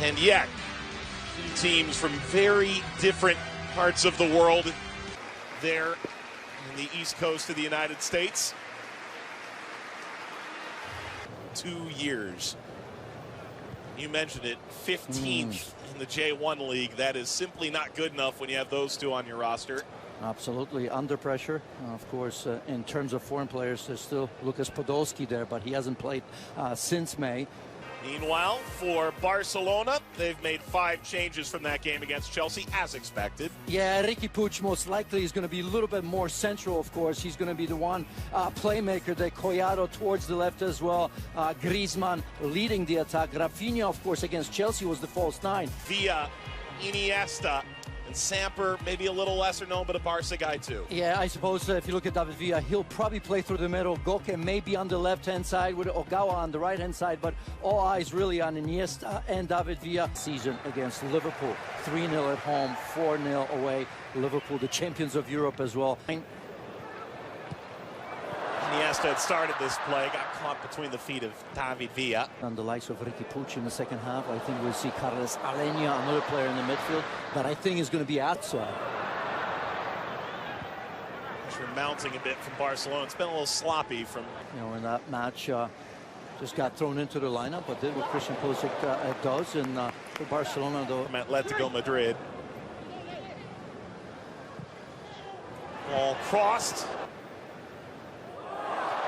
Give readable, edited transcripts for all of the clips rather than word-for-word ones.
And yet, two teams from very different parts of the world there in the East Coast of the United States. 2 years. You mentioned it, 15th in the J1 League. That is simply not good enough when you have those two on your roster. Absolutely under pressure. Of course, in terms of foreign players, there's still Lukas Podolski there, but he hasn't played since May. Meanwhile, for Barcelona, they've made 5 changes from that game against Chelsea, as expected. Yeah, Riqui Puig most likely is going to be a little bit more central, of course. He's going to be the one playmaker. The Collado towards the left as well. Griezmann leading the attack. Rafinha, of course, against Chelsea was the false 9. Villa, Iniesta, and Samper, maybe a little lesser known, but a Barca guy too. Yeah, I suppose if you look at David Villa, he'll probably play through the middle. Goke maybe on the left-hand side with Ogawa on the right-hand side, but all eyes really on Iniesta and David Villa. Season against Liverpool, 3-0 at home, 4-0 away. Liverpool, the champions of Europe as well. Iniesta had started this play, got caught between the feet of David Villa. On the likes of Riqui Puig in the second half, I think we'll see Carles Alenia, another player in the midfield, that I think is going to be outside. Pressure mounting a bit from Barcelona. It's been a little sloppy from... You know, in that match, just got thrown into the lineup, but did what Christian Pulisic does. And for Barcelona, though... From Atletico Madrid. Ball crossed.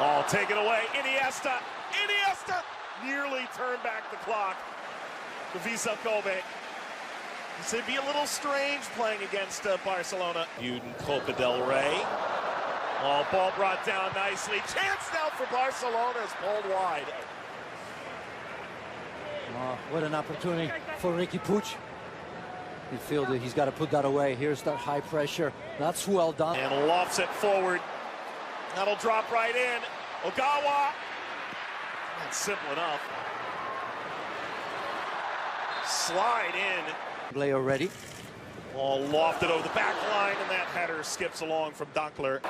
Oh, taken away. Iniesta nearly turned back the clock to Vissel. This would be a little strange playing against Barcelona. Viewed in Copa del Rey. Oh, ball brought down nicely. Chance now for Barcelona is pulled wide. What an opportunity for Riqui Puig. You feel that he's got to put that away. Here's that high pressure. That's well done. And lofts it forward. That'll drop right in. Ogawa. That's simple enough. Slide in. Play already. Ball lofted over the back line, and that header skips along from Dunkler.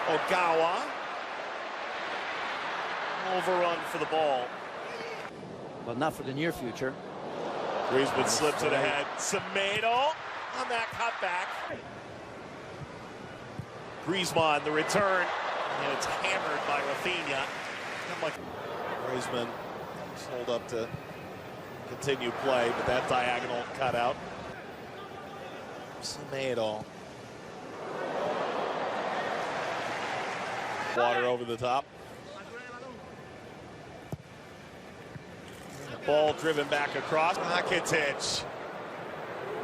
Ogawa. Overrun for the ball. But not for the near future. Griezmann slips it ahead. Semedo on that cutback. Griezmann, the return. And it's hammered by Rafinha. Griezmann sold up to continue play, but that diagonal cut out. Semedo. Water over the top. Ball driven back across. Rakitic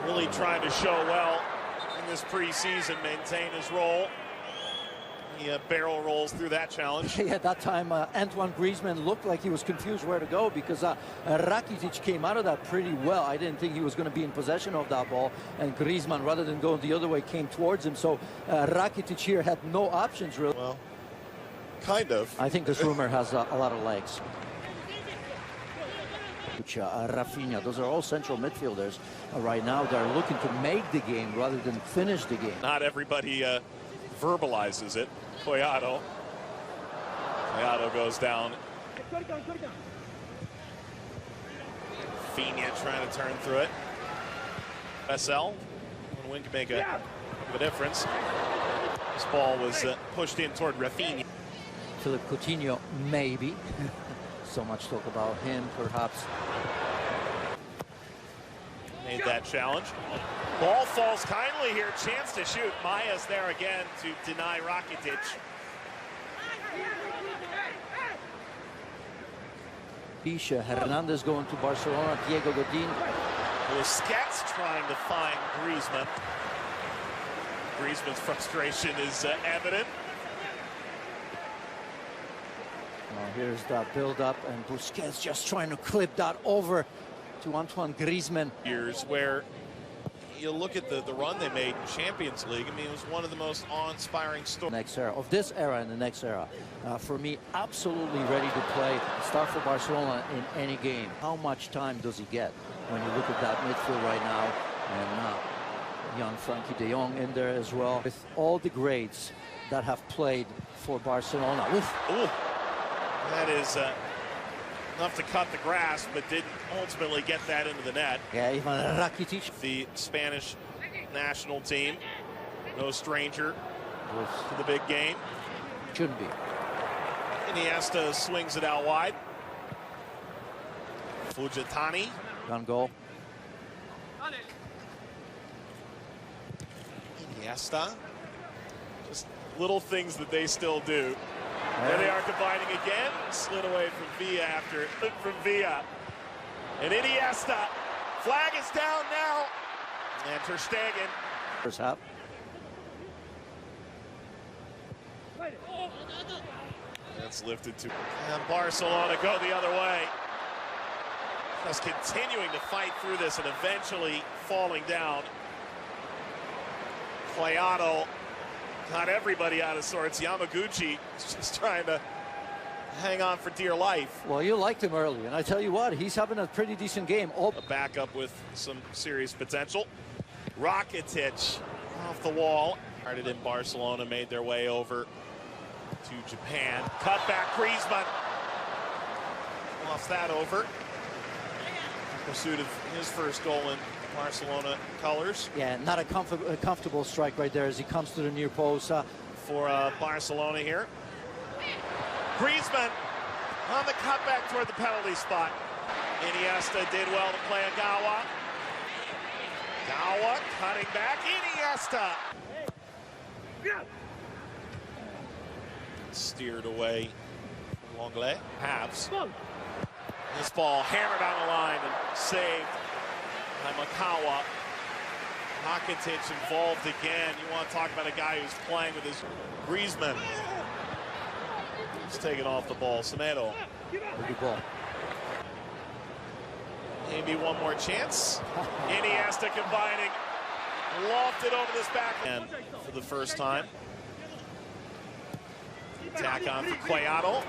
really trying to show well in this preseason, maintain his role. He barrel rolls through that challenge. Yeah, at that time, Antoine Griezmann looked like he was confused where to go because Rakitic came out of that pretty well. I didn't think he was going to be in possession of that ball. And Griezmann, rather than going the other way, came towards him. So Rakitic here had no options, really. Well, kind of. I think this rumor has a lot of legs. Rafinha, those are all central midfielders right now. They're looking to make the game rather than finish the game. Not everybody verbalizes it. Collado goes down. Rafinha trying to turn through it. Vissel, one win can make a difference. This ball was pushed in toward Rafinha. Philippe Coutinho, maybe. So much talk about him, perhaps. Made that challenge. Ball falls kindly here. Chance to shoot. Maya's there again to deny Rakitic. Pisha, Hernandez going to Barcelona, Diego Godin. Busquets trying to find Griezmann. Griezmann's frustration is evident. Here's that build-up, and Busquets just trying to clip that over to Antoine Griezmann. Years where you look at the run they made in Champions League. I mean, it was one of the most awe-inspiring stories. Next era, of this era and the next era. For me, absolutely ready to play, start for Barcelona in any game. How much time does he get when you look at that midfield right now? And young Frankie de Jong in there as well. With all the greats that have played for Barcelona. Oof. That is enough to cut the grass, but didn't ultimately get that into the net. Yeah, Ivan Rakitic. The Spanish national team, no stranger to the big game. Shouldn't be. Iniesta swings it out wide. Fujitani. On goal. Iniesta. Just little things that they still do. There they are combining again. Slid away from Villa. And Iniesta. Flag is down now. And Ter Stegen. First half. That's lifted to. And Barcelona go the other way. Just continuing to fight through this and eventually falling down. Cuadrado got everybody out of sorts. Yamaguchi is just trying to hang on for dear life. Well, you liked him early, and I tell you what, he's having a pretty decent game. A backup with some serious potential. Rakitic off the wall. Started in Barcelona, made their way over to Japan. Cut back, Griezmann. Lost that over. In pursuit of his first goal in Barcelona colors. Yeah, not a comfortable strike right there as he comes to the near post. For Barcelona here. Griezmann on the cutback toward the penalty spot. Iniesta did well to play Agawa. Agawa cutting back. Iniesta. Steered away from Longley. Habs. This ball hammered on the line and saved by Makawa. Rakitic involved again. You want to talk about a guy who's playing with his Griezmann. He's taking off the ball. Semedo. Good ball. Maybe one more chance. Iniesta combining. Lofted over this backhand for the first time. Attack on for Cuadrado.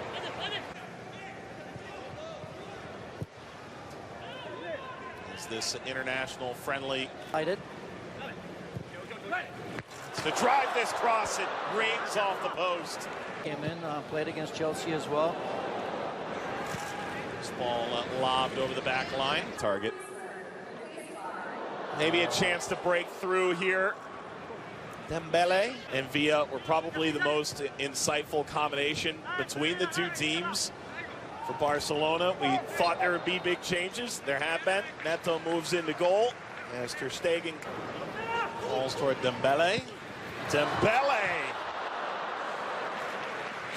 Is this international friendly? To drive this cross, it rings off the post. Came in, played against Chelsea as well. This ball lobbed over the back line. Target. Maybe a chance to break through here. Dembele and Villa were probably the most insightful combination between the two teams. For Barcelona, we thought there would be big changes. There have been. Neto moves into goal as Ter Stegen falls toward Dembele. Dembele!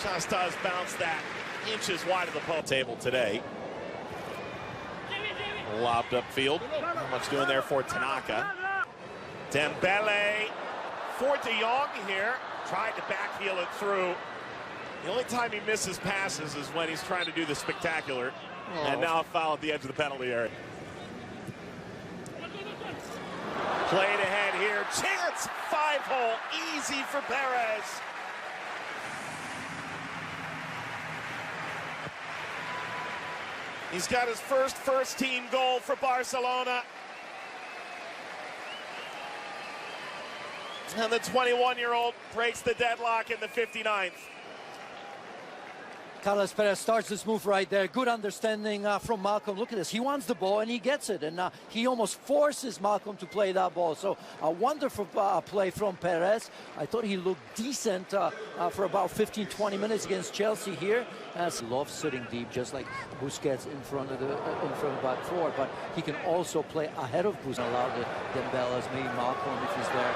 Just does bounce that inches wide of the post table today. Lobbed upfield. Not much doing there for Tanaka. Dembele for De Jong here. Tried to backheel it through. The only time he misses passes is when he's trying to do the spectacular. Oh. And now a foul at the edge of the penalty area. Played ahead here. Chance. 5-hole. Easy for Perez. He's got his first team goal for Barcelona. And the 21-year-old breaks the deadlock in the 59th. Carlos Perez starts this move right there. Good understanding from Malcolm. Look at this. He wants the ball and he gets it. And he almost forces Malcolm to play that ball. So a wonderful play from Perez. I thought he looked decent for about 15-20 minutes against Chelsea here. He loves sitting deep, just like Busquets in front of the back four. But he can also play ahead of Busquets. Allow the Dembele, maybe Malcolm if he's there.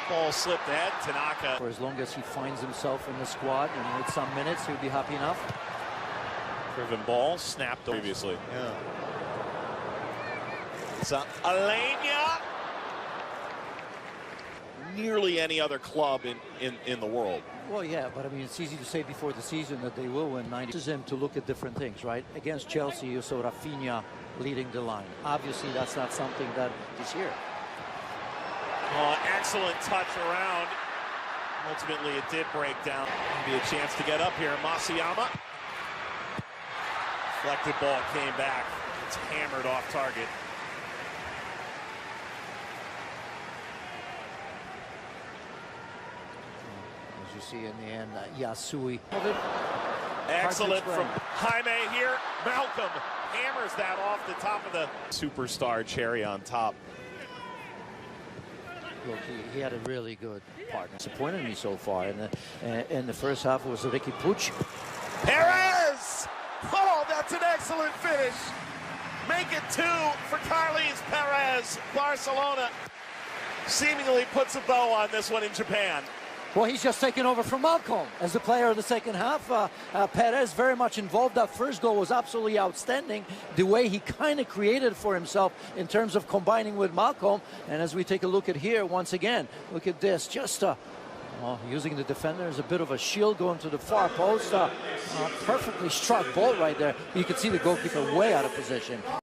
Ball slipped ahead. Tanaka. For as long as he finds himself in the squad and with some minutes, he'll be happy enough. Driven ball snapped previously. Yeah. It's Alenia. Nearly any other club in the world. Well, yeah, but I mean, it's easy to say before the season that they will win 90. This is him to look at different things, right? Against Chelsea, you saw Rafinha leading the line. Obviously, that's not something that is here. Excellent touch around. Ultimately, it did break down. Maybe a chance to get up here. Masayama. Deflected ball came back. It's hammered off target. As you see in the end, Yasui. Excellent from Jaime here. Malcolm hammers that off the top of the superstar cherry on top. Look, he had a really good partner. Disappointed me so far. In the first half, it was Ricky Puig. Perez! Oh, that's an excellent finish. Make it 2 for Carles Perez. Barcelona seemingly puts a bow on this one in Japan. Well, he's just taken over from Malcolm as the player of the second half. Perez very much involved. That first goal was absolutely outstanding. The way he kind of created for himself in terms of combining with Malcolm. And as we take a look at here, once again, look at this. Just using the defender as a bit of a shield going to the far post. Perfectly struck ball right there. You can see the goalkeeper way out of position.